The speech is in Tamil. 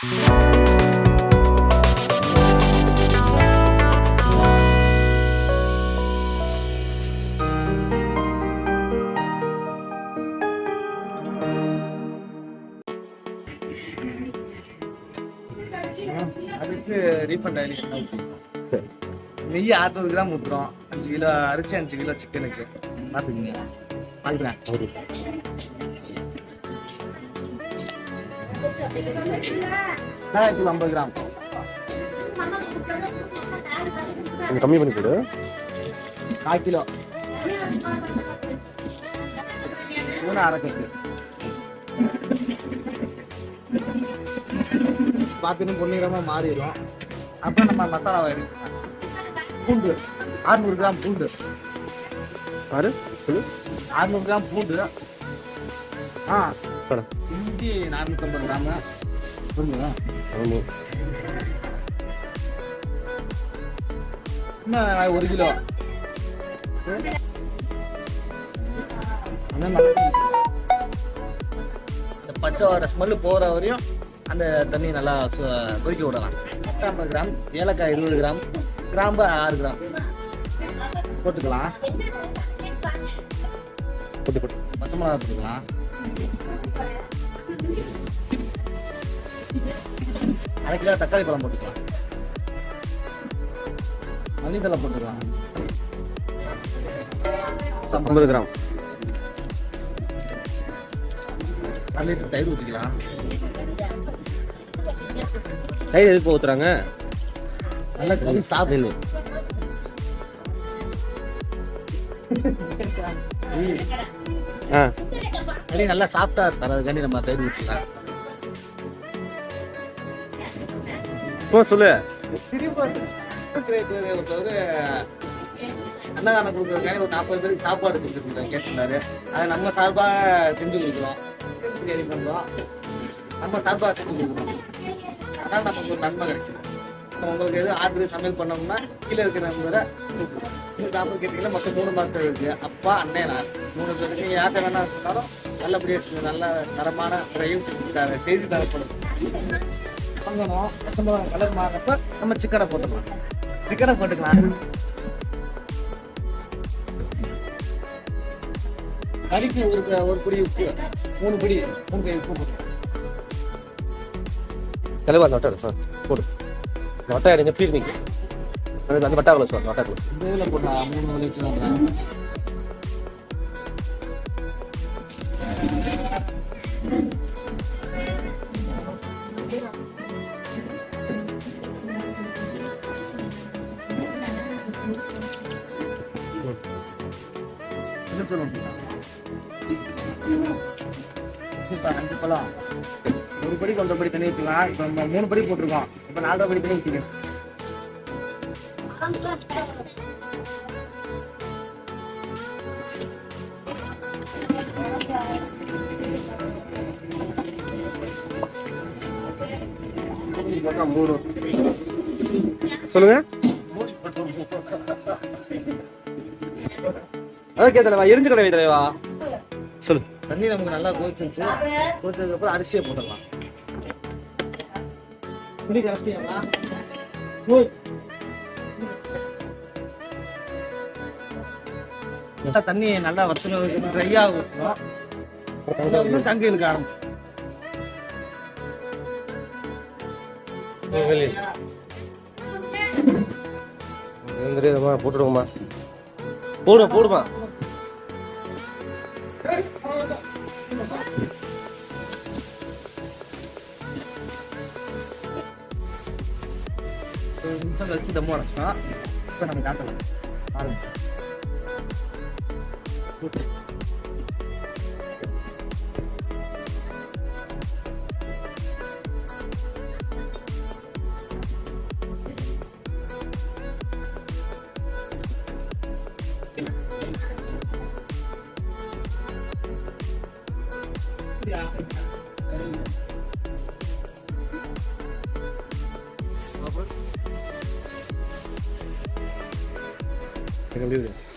அதுக்கு ரீஃபண்ட் ஆகிடும். நெய் 600 கிராம் ஊற்றுறோம். 5 கிலோ அரிசி, 5 கிலோ சிக்கனுக்கு. பார்த்துக்கங்க, பார்க்குறேன். 50 கிராம் கம்மி பண்ணி கொடு. 4 கிலோ 3 அரைக்கட்டு. பார்த்துன்னு பொன்னிறமாக மாறிடும். அப்புறம் நம்ம மசாலாவை எடுக்கலாம். பூண்டு 600 கிராம் பூண்டு. 600 கிராம் பூண்டு. இஞ்சி 450 கிராம். இன்னும் 1 கிலோ. பச்சை வர ஸ்மெல்லு போகிற வரையும் அந்த தண்ணி நல்லா கொதிக்க விடலாம். 50 கிராம் ஏலக்காய், 20 கிராம் கிராம்பு, 6 கிராம் போட்டுக்கலாம். பச்சை மிளகா போட்டுக்கலாம். அரை கிலோ தக்காளி பழம் போட்டுக்கலாம். மல்லித்தலை போட்டுக்கலாம். 50 கிராம். 1 லிட்டர் தயிர் ஊற்றிக்கலாம். தயிர் எதுக்கு ஊற்றுறாங்க? நல்லா கறி சாப்பிடல. கறி நல்லா சாப்பிட்டா தரதுக்காண்டி நம்ம தயிர் ஊற்றிக்கலாம். சொல்லு. அன்னதானம் கொடுக்குறதுக்காண்டி ஒரு 40 பேருக்கு சாப்பாடு செஞ்சுருக்கோம் கேட்டிருந்தாரு. அதை நம்ம சார்பாக செஞ்சு கொடுக்குறோம். பிரியாணி பண்ணுறோம். நம்ம சார்பாக செஞ்சு கொடுக்குறோம். அதான் நமக்கு ஒரு நன்மை கிடைச்சிடும். உங்களுக்கு எதுவும் ஆர்டர் சமையல் பண்ணோம்னா கீழே இருக்கிற நம்பரை சாப்பிட கேட்டீங்கன்னா மொத்தம் 3 மாதம் இருக்கு. அப்பா, அண்ணே, நான் 3 பேருக்கு நீங்கள் யார்கிட்ட வேணா இருந்தாலும் நல்லபடியாக நல்ல தரமான முறையும் செய்து தரப்படும். வாங்கணும். பச்சை மிளகா கலர் மாறப்ப நம்ம சிக்கனை போட்டுக்கலாம். சிக்கனை போட்டுக்கலாம். கறிக்கு ஒரு பிடி உப்பு, 3 பிடி 3 கை உப்பு போட்டுக்கலாம். தலைவா போடு. வட்டா எடுங்க, பீர் நீங்க அந்த வட்டாவில் வச்சு வட்டாக்குள்ள இந்த இதில் போடலாம். 3 வச்சுக்கலாம். இப்போ 5 பழம் 1 படி 1 படி தண்ணி வச்சுக்கலாம். இப்போ நம்ம 3 படி போட்டிருக்கோம். இப்போ 4 படி தண்ணி வச்சுக்கோங்க. சொல்லுங்க. ஓகே தலைவா, எரிஞ்சு கடை தலைவா சொல்லு. தண்ணி நமக்கு நல்லா கொதிச்சிருச்சு. கொதிச்சதுக்கு அப்புறம் அரிசியை போட்டுடலாம். புளி கரைச்சிங்களா? தண்ணி நல்லா வத்துனதுக்கு ட்ரையா ஊற்றணும். தங்கி இருக்க ஆரம்பிச்சு போட்டுடுவோமா? போடுமா. நிமிஷம் கழிச்சு தம்மு அடைச்சிட்டோம். இப்போ நம்ம காட்டலாம் பாருங்க. எப்படி இருக்கு?